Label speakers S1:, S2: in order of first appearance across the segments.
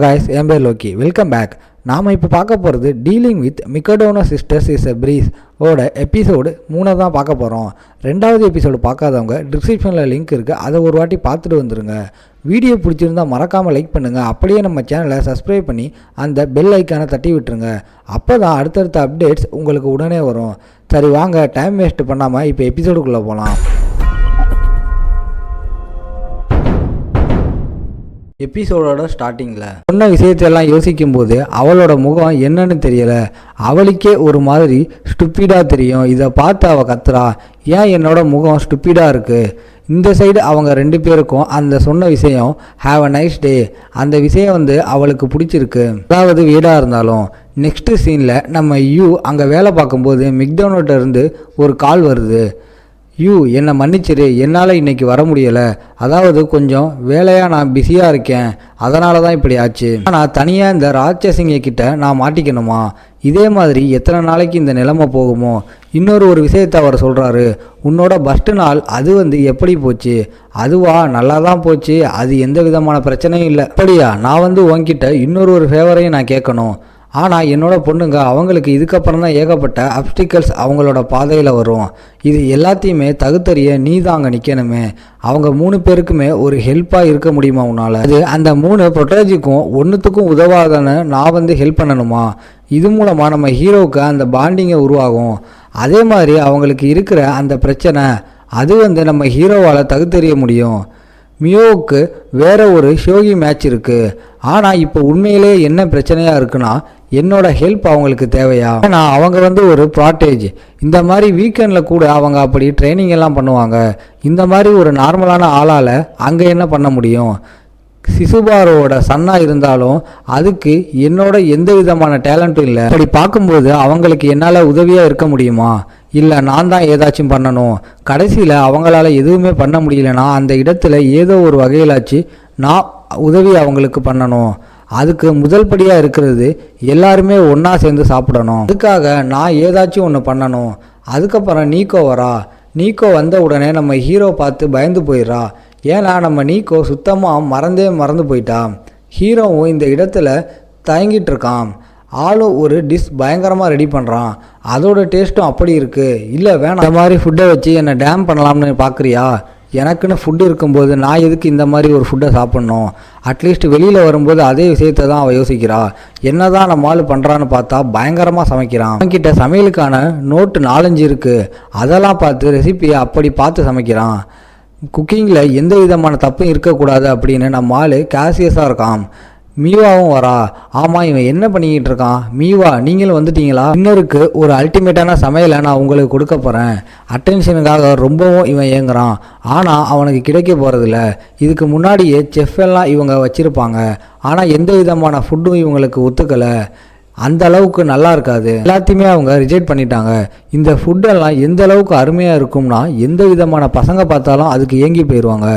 S1: guys, என் பேர் Loki. Welcome back. நாம் இப்போ பார்க்க போகிறது டீலிங் வித் மிக்கடோனோ சிஸ்டர்ஸ் இஸ் எ ப்ரீஸ் ஓட எபிசோடு 3 தான் பார்க்க போகிறோம். 2வது எபிசோடு பார்க்காதவங்க டிஸ்கிரிப்ஷனில் லிங்க் இருக்குது, அதை ஒரு வாட்டி பார்த்துட்டு வந்துடுங்க. வீடியோ பிடிச்சிருந்தால் மறக்காமல் லைக் பண்ணுங்கள். அப்படியே நம்ம சேனலை சப்ஸ்கிரைப் பண்ணி அந்த பெல் ஐக்கானை தட்டி விட்டுருங்க. அப்போ தான் அடுத்தடுத்த அப்டேட்ஸ் உங்களுக்கு உடனே வரும். சரி வாங்க, டைம் வேஸ்ட் பண்ணாமல் இப்போ எபிசோடுக்குள்ளே போகலாம். எபிசோடோட ஸ்டார்டிங்கில் சொன்ன விஷயத்தையெல்லாம் யோசிக்கும் போது அவளோட முகம் என்னன்னு தெரியலை. அவளுக்கே ஒரு மாதிரி ஸ்டூப்பிடாக தெரியும். இதை பார்த்து அவள் கத்துறா, ஏன் என்னோட முகம் ஸ்டூப்பிடாக இருக்குது? இந்த சைடு அவங்க 2 பேருக்கும் அந்த சொன்ன விஷயம் ஹாவ் அ நைஸ் டே, அந்த விஷயம் அவளுக்கு பிடிச்சிருக்கு. அதாவது வீடாக இருந்தாலும் நெக்ஸ்ட்டு சீனில் நம்ம அங்கே வேலை பார்க்கும்போது மெக்டோனல்ட்ட இருந்து ஒரு கால் வருது. என்னை மன்னிச்சிரு, என்னால் இன்றைக்கி வர முடியலை. அதாவது கொஞ்சம் வேலையாக நான் பிஸியாக இருக்கேன், அதனால தான் இப்படி ஆச்சு. ஆனால் தனியாக இந்த ராட்சசிங்க கிட்ட நான் மாட்டிக்கணுமா? இதே மாதிரி எத்தனை நாளைக்கு இந்த நிலைமை போகுமோ? ஒரு விஷயத்தை அவர் சொல்கிறாரு, உன்னோட பஸ்ட்டு நாள் அது எப்படி போச்சு? அதுவா நல்லா தான் போச்சு, அது எந்த விதமான பிரச்சனையும் இல்லை. அப்படியா? நான் உன்கிட்ட ஒரு ஃபேவரையும் நான் கேட்கணும். ஆனால் என்னோட பொண்ணுங்க அவங்களுக்கு இதுக்கப்புறம் தான் ஏகப்பட்ட அப்டிக்கல்ஸ் அவங்களோட பாதையில் வரும். இது எல்லாத்தையுமே தகுத்தறிய நீ தான் அங்கே நிற்கணுமே. அவங்க 3 பேருக்குமே ஒரு ஹெல்ப்பாக இருக்க முடியுமா உன்னால்? அது அந்த 3 ப்ரொட்டேஜுக்கும் ஒன்றுத்துக்கும் உதவாதான்னு நான் ஹெல்ப் பண்ணணுமா? இது மூலமாக நம்ம ஹீரோவுக்கு அந்த பாண்டிங்கை உருவாகும். அதே மாதிரி அவங்களுக்கு இருக்கிற அந்த பிரச்சனை அது நம்ம ஹீரோவால் தகுத்தறிய முடியும். மியோவுக்கு வேற ஒரு ஷோகி மேட்ச் இருக்குது. ஆனால் இப்போ உண்மையிலே என்ன பிரச்சனையாக இருக்குன்னா, என்னோட ஹெல்ப் அவங்களுக்கு தேவையா? ஏன்னா அவங்க ஒரு ப்ராட்டேஜ். இந்த மாதிரி வீக்கெண்டில் கூட அவங்க அப்படி ட்ரைனிங் எல்லாம் பண்ணுவாங்க. இந்த மாதிரி ஒரு நார்மலான ஆளால் அங்கே என்ன பண்ண முடியும்? சிசுபாரோட சன்னாக இருந்தாலும் அதுக்கு என்னோட எந்த விதமான டேலண்ட்டும் இல்லை. அப்படி பார்க்கும்போது அவங்களுக்கு என்னால் உதவியாக இருக்க முடியுமா? இல்லை நான் தான் ஏதாச்சும் பண்ணணும். கடைசியில் அவங்களால எதுவுமே பண்ண முடியலன்னா அந்த இடத்துல ஏதோ ஒரு வகையிலாச்சு நான் உதவி அவங்களுக்கு பண்ணணும். அதுக்கு முதல் படியாக இருக்கிறது எல்லாருமே ஒன்றா சேர்ந்து சாப்பிடணும். அதுக்காக நான் ஏதாச்சும் ஒன்று பண்ணணும். அதுக்கப்புறம் நீக்கோ வரா. நீக்கோ வந்த உடனே நம்ம ஹீரோ பார்த்து பயந்து போயிடுறா. ஏன்னா நம்ம நீக்கோ சுத்தமாக மறந்து போயிட்டான். ஹீரோவும் இந்த இடத்துல தயங்கிட்டு இருக்கான். ஆளும் ஒரு டிஷ் பயங்கரமாக ரெடி பண்ணுறான். அதோட டேஸ்ட்டும் அப்படி இருக்குது. இல்லை வேணாம், இந்த மாதிரி ஃபுட்டை வச்சு என்னை டேம் பண்ணலாம்னு பார்க்குறியா? எனக்குன்னு ஃபுட்டு இருக்கும்போது நான் எதுக்கு இந்த மாதிரி ஒரு ஃபுட்டை சாப்பிட்ணும்? அட்லீஸ்ட் வெளியில் வரும்போது அதே விஷயத்தை தான் அவள் யோசிக்கிறா. என்ன தான் நம்ம ஆள் பண்ணுறான்னு பார்த்தா பயங்கரமாக சமைக்கிறான். அவன்கிட்ட சமையலுக்கான நோட்டு 4-5 இருக்குது. அதெல்லாம் பார்த்து ரெசிபியை அப்படி பார்த்து சமைக்கிறான். குக்கிங்கில் எந்த விதமான தப்பும் இருக்கக்கூடாது அப்படின்னு நம்ம ஆள் கேசியஸாக இருக்கான். மீவாவும் வரா. ஆமாம், இவன் என்ன பண்ணிக்கிட்டு இருக்கான்? மீவா, நீங்களும் வந்துட்டீங்களா? இன்னருக்கு ஒரு அல்டிமேட்டான சமையலை நான் உங்களுக்கு கொடுக்க போகிறேன். அட்டென்ஷனுக்காக ரொம்பவும் இவன் ஏங்குறான். ஆனால் அவனுக்கு கிடைக்க போகிறதில்ல. இதுக்கு முன்னாடியே செஃப் எல்லாம் இவங்க வச்சுருப்பாங்க. ஆனால் எந்த விதமான ஃபுட்டும் இவங்களுக்கு ஒத்துக்கலை. அந்த அளவுக்கு நல்லா இருக்காது. எல்லாத்தையுமே அவங்க ரிஜெக்ட் பண்ணிட்டாங்க. இந்த ஃபுட்டெல்லாம் எந்த அளவுக்கு அருமையாக இருக்கும்னா எந்த விதமான பசங்க பார்த்தாலும் அதுக்கு ஏங்கி போயிடுவாங்க.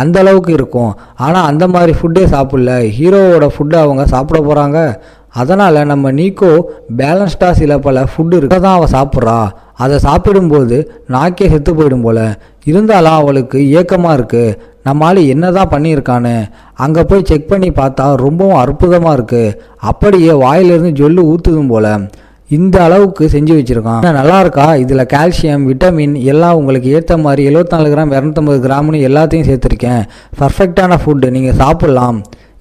S1: அந்த அளவுக்கு இருக்கும். ஆனால் அந்த மாதிரி ஃபுட்டே சாப்பிடல. ஹீரோவோட ஃபுட்டை அவங்க சாப்பிட போகிறாங்க. அதனால் நம்ம நீக்கோ பேலன்ஸ்டாக சில பல ஃபுட்டு இருக்க தான் அவள் சாப்பிட்றா. அதை சாப்பிடும்போது நாக்கே செத்து போயிடும் போல். இருந்தாலும் அவளுக்கு ஏக்கமாக இருக்குது, நம்மளால என்ன தான் பண்ணியிருக்கான்னு. அங்கே போய் செக் பண்ணி பார்த்தா ரொம்பவும் அற்புதமாக இருக்குது. அப்படியே வாயிலிருந்து ஜொல்லு ஊற்றுதும் போல். இந்த அளவுக்கு செஞ்சு வச்சுருக்கான். நல்லா இருக்கா? இதில் கால்சியம், விட்டமின் எல்லாம் உங்களுக்கு ஏற்ற மாதிரி 74 கிராம் 250 கிராம்னு எல்லாத்தையும் சேர்த்துருக்கேன். பர்ஃபெக்டான ஃபுட்டு, நீங்கள் சாப்பிட்லாம்.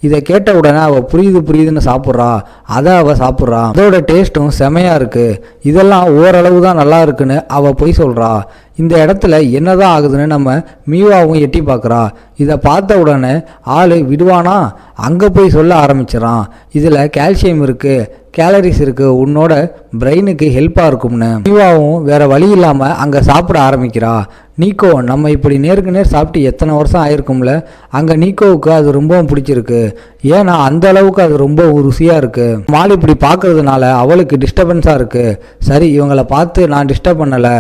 S1: இதை கேட்ட உடனே அவள் புரியுதுன்னு சாப்பிட்றா. அதை அவள் சாப்பிட்றா. அதோட டேஸ்ட்டும் செமையாக இருக்குது. இதெல்லாம் ஓரளவு தான் நல்லா இருக்குன்னு அவள் போய் சொல்கிறா. இந்த இடத்துல என்னதான் ஆகுதுன்னு நம்ம மீவாவும் எட்டி பார்க்குறா. இதை பார்த்த உடனே ஆள் விடுவானா? அங்கே போய் சொல்ல ஆரம்பிச்சிடறான். இதில் கால்சியம் இருக்குது, கேலரிஸ் இருக்குது, உன்னோட பிரெயினுக்கு ஹெல்ப்பாக இருக்கும்னு. மீவாவும் வேற வழி இல்லாமல் அங்கே சாப்பிட ஆரம்பிக்கிறா. நீக்கோ, நம்ம இப்படி நேருக்கு நேர் சாப்பிட்டு எத்தனை வருஷம் ஆயிருக்கும்ல. அங்கே நீக்கோவுக்கு அது ரொம்பவும் பிடிச்சிருக்கு. ஏன்னா அந்த அளவுக்கு அது ரொம்ப ருசியாக இருக்குது. மால் இப்படி பார்க்கறதுனால அவளுக்கு டிஸ்டர்பன்ஸாக இருக்குது. சரி, இவங்களை பார்த்து நான் டிஸ்டர்ப் பண்ணலை.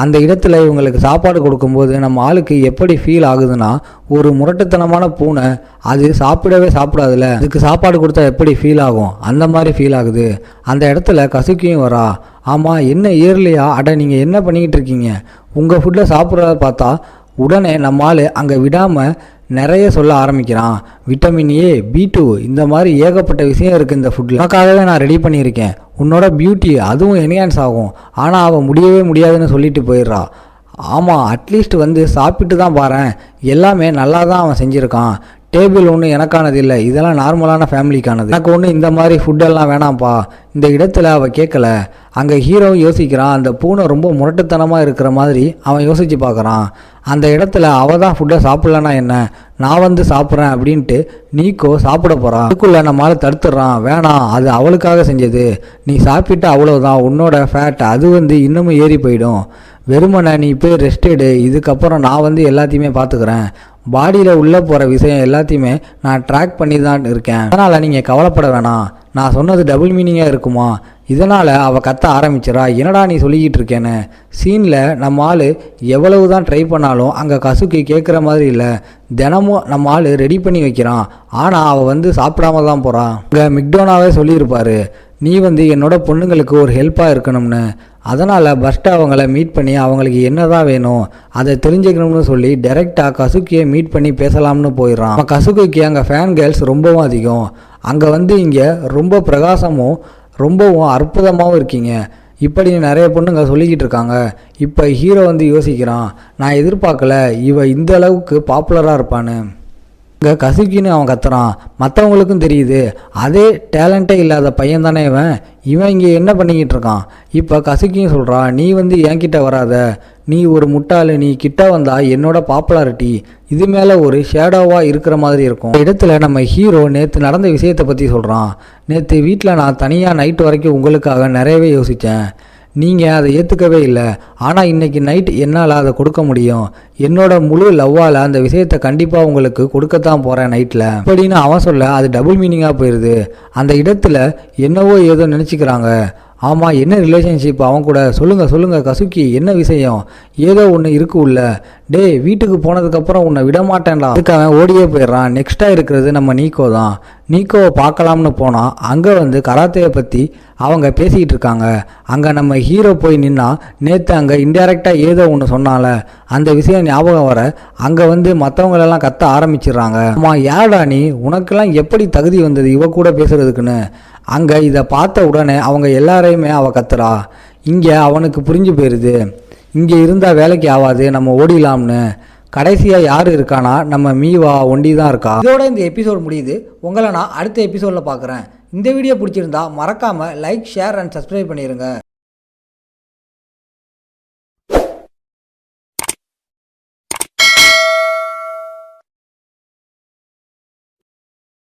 S1: அந்த இடத்துல இவங்களுக்கு சாப்பாடு கொடுக்கும்போது நம்ம ஆளுக்கு எப்படி ஃபீல் ஆகுதுன்னா, ஒரு முரட்டுத்தனமான பூனை அது சாப்பிடவே சாப்பிடாதுல, அதுக்கு சாப்பாடு கொடுத்தா எப்படி ஃபீல் ஆகும், அந்த மாதிரி ஃபீல் ஆகுது. அந்த இடத்துல கசுக்கியும் வரா. ஆமாம், என்ன ஏர்லையா? அட, நீங்கள் என்ன பண்ணிக்கிட்டு இருக்கீங்க? உங்கள் ஃபுட்டில் சாப்பிட்றத பார்த்தா உடனே நம்ம ஆள் அங்கே விடாமல் நிறைய சொல்ல ஆரம்பிக்கிறான். விட்டமின் ஏ, B2 இந்த மாதிரி ஏகப்பட்ட விஷயம் இருக்குது இந்த ஃபுட்டில். உனக்காகவே நான் ரெடி பண்ணியிருக்கேன். உன்னோட பியூட்டி அதுவும் என்ஹான்ஸ் ஆகும். ஆனால் அவள் முடியவே முடியாதுன்னு சொல்லிட்டு போயிடுறா. ஆமாம், அட்லீஸ்ட் வந்து சாப்பிட்டு தான் பாரேன், எல்லாமே நல்லா தான் அவன் செஞ்சுருக்கான். டேபிள் ஒன்றும் எனக்கானது இல்லை, இதெல்லாம் நார்மலான ஃபேமிலிக்கானது. எனக்கு ஒன்று இந்த மாதிரி ஃபுட்டெல்லாம் வேணாம்ப்பா. இந்த இடத்துல அவள் கேட்கல. அங்கே ஹீரோவும் யோசிக்கிறான். அந்த பூனை ரொம்ப முரட்டுத்தனமாக இருக்கிற மாதிரி அவன் யோசித்து பார்க்குறான். அந்த இடத்துல அவள் தான் ஃபுட்டை சாப்பிட்லன்னா என்ன, நான் வந்து சாப்பிட்றேன் அப்படின்ட்டு நீக்கோ சாப்பிட போகிறான். அதுக்குள்ளே நம்மளால் தடுத்துடுறான். வேணாம், அது அவளுக்காக செஞ்சது, நீ சாப்பிட்டு அவ்வளோதான், உன்னோட ஃபேட் அது வந்து இன்னமும் ஏறி போயிடும். வெறுமனை நீ போய் ரெஸ்ட் எடு, இதுக்கப்புறம் நான் வந்து எல்லாத்தையுமே பார்த்துக்கிறேன். பாடியில் உள்ளே போகிற விஷயம் எல்லாத்தையுமே நான் ட்ராக் பண்ணி தான் இருக்கேன். அதனால் நீங்கள் கவலைப்பட வேணாம். நான் சொன்னது டபுள் மீனிங்காக இருக்குமா? இதனால் அவள் கத்த ஆரம்பிச்சிடா. என்னடா நீ சொல்லிக்கிட்டு இருக்கேன்னு. சீனில் நம்ம ஆள் எவ்வளவு தான் ட்ரை பண்ணாலும் அங்கே கசுக்கி கேட்குற மாதிரி இல்லை. தினமும் நம்ம ஆள் ரெடி பண்ணி வைக்கிறான். ஆனால் அவள் வந்து சாப்பிடாம தான் போகிறான். இங்கே மிக்டோனாவே சொல்லியிருப்பார், நீ வந்து என்னோட பொண்ணுங்களுக்கு ஒரு ஹெல்ப்பாக இருக்கணும்னு. அதனால் ஃபஸ்ட்டு அவங்கள மீட் பண்ணி அவங்களுக்கு என்ன தான் வேணும் அதை தெரிஞ்சுக்கணும்னு சொல்லி டைரெக்டாக கசுக்கியை மீட் பண்ணி பேசலாம்னு போயிடுறான். அவன் கசுக்கிக்கு அங்கே ஃபேன் கேர்ள்ஸ் ரொம்பவும் அதிகம். அங்கே வந்து இங்கே ரொம்ப பிரகாசமும் ரொம்பவும் அற்புதமாகவும் இருக்கீங்க இப்படி நிறைய பொண்ணுங்க சொல்லிக்கிட்டு இருக்காங்க. இப்போ ஹீரோ வந்து யோசிக்கிறான், நான் எதிர்பார்க்கல இவ இந்த அளவுக்கு பாப்புலராக இருப்பான்னு. இங்கே கசுக்கின்னு அவன் கத்துறான். மற்றவங்களுக்கும் தெரியுது, அதே டேலண்ட்டே இல்லாத பையன் தானே இவன் இங்கே என்ன பண்ணிக்கிட்டு இருக்கான். இப்போ கசுக்கியும் சொல்கிறான், நீ வந்து என்கிட்ட வராத, நீ ஒரு முட்டாள், நீ கிட்ட வந்தால் என்னோட பாப்புலாரிட்டி இது மேலே ஒரு ஷேடோவாக இருக்கிற மாதிரி இருக்கும். இந்த இடத்துல நம்ம ஹீரோ நேற்று நடந்த விஷயத்தை பற்றி சொல்கிறான். நேற்று வீட்டில் நான் தனியாக நைட்டு வரைக்கும் உங்களுக்காக நிறையவே யோசித்தேன். நீங்கள் அதை ஏற்றுக்கவே இல்லை. ஆனால் இன்றைக்கி நைட் என்னால் அதை கொடுக்க முடியும். என்னோட முழு லவ்வால் அந்த விஷயத்தை கண்டிப்பாக உங்களுக்கு கொடுக்கத்தான் போகிறேன் நைட்டில் அப்படின்னு அவன் சொல்ல அது டபுள் மீனிங்காக போயிடுது. அந்த இடத்துல என்னவோ ஏதோ நினச்சிக்கிறாங்க. ஆமாம், என்ன ரிலேஷன்ஷிப் அவன் கூட? சொல்லுங்கள் கசுக்கி, என்ன விஷயம்? ஏதோ ஒன்று இருக்கு உள்ள. டே, வீட்டுக்கு போனதுக்கப்புறம் உன்னை விட மாட்டேன்டா. அதுக்கு அவன் ஓடியே போயிடுறான். நெக்ஸ்ட்டாக இருக்கிறது நம்ம நீக்கோ தான். நீக்கோவை பார்க்கலாம்னு போனால் அங்கே வந்து கராத்தையை பற்றி அவங்க பேசிக்கிட்டு இருக்காங்க. அங்கே நம்ம ஹீரோ போய் நின்னா நேற்று அங்கே இன்டெரக்டாக ஏதோ ஒன்று சொன்னால அந்த விஷயம் ஞாபகம் வர அங்கே வந்து மற்றவங்களெல்லாம் கத்த ஆரம்பிச்சிடுறாங்க. ஆமாம், யாரா நீ, உனக்கெல்லாம் எப்படி தகுதி வந்தது இவ கூட பேசுறதுக்குன்னு. அங்கே இதை பார்த்த உடனே அவங்க எல்லாரையுமே அவள் கத்துறா. இங்கே அவனுக்கு புரிஞ்சு போயிடுது, இங்கே இருந்தால் வேலைக்கு ஆகாது, நம்ம ஓடிடலாம்னு. கடைசியாக யார் இருக்கானா, நம்ம மீவா ஒண்டி தான் இருக்கா. இதோட இந்த எபிசோட் முடியுது. உங்களை நான் அடுத்த எபிசோடில் பார்க்குறேன். இந்த வீடியோ பிடிச்சிருந்தா மறக்காமல் லைக், ஷேர் அண்ட் சப்ஸ்கிரைப் பண்ணிடுங்க.